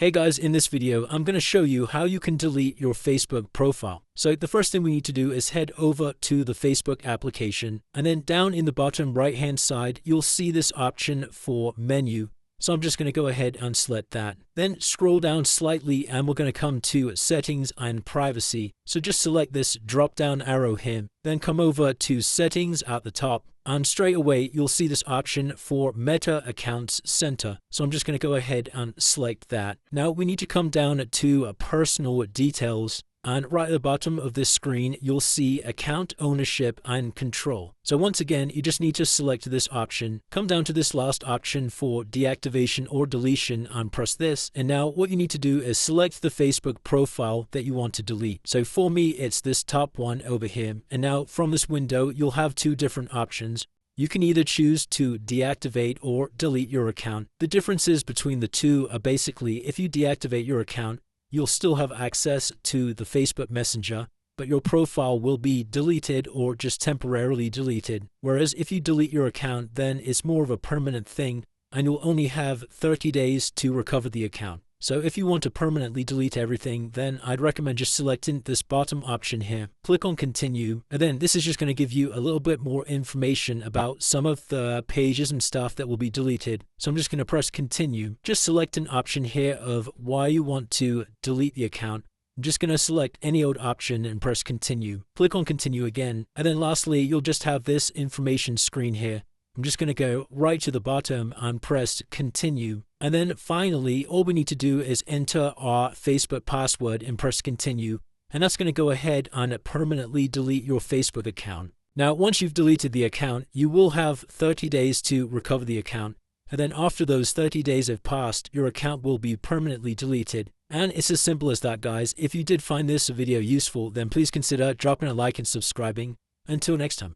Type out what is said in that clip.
Hey guys, in this video, I'm going to show you how you can delete your Facebook profile. So the first thing we need to do is head over to the Facebook application, and then down in the bottom right hand side, you'll see this option for menu. So I'm just going to go ahead and select that. Then scroll down slightly and we're going to come to settings and privacy. So just select this drop down arrow here. Then come over to settings at the top. And straight away, you'll see this option for Meta Accounts Center. So I'm just going to go ahead and select that. Now we need to come down to personal details. And right at the bottom of this screen, you'll see account ownership and control. So once again, you just need to select this option, come down to this last option for deactivation or deletion and press this. And now what you need to do is select the Facebook profile that you want to delete. So for me, it's this top one over here. And now from this window, you'll have two different options. You can either choose to deactivate or delete your account. The differences between the two are basically if you deactivate your account, you'll still have access to the Facebook Messenger, but your profile will be deleted or just temporarily deleted. Whereas if you delete your account, then it's more of a permanent thing and you'll only have 30 days to recover the account. So if you want to permanently delete everything, then I'd recommend just selecting this bottom option here. Click on continue, and then this is just going to give you a little bit more information about some of the pages and stuff that will be deleted. So I'm just going to press continue. Just select an option here of why you want to delete the account. I'm just going to select any old option and press continue. Click on continue again, and then lastly, you'll just have this information screen here. I'm just going to go right to the bottom and press continue. And then finally, all we need to do is enter our Facebook password and press continue. And that's going to go ahead and permanently delete your Facebook account. Now, once you've deleted the account, you will have 30 days to recover the account. And then after those 30 days have passed, your account will be permanently deleted. And it's as simple as that, guys. If you did find this video useful, then please consider dropping a like and subscribing. Until next time.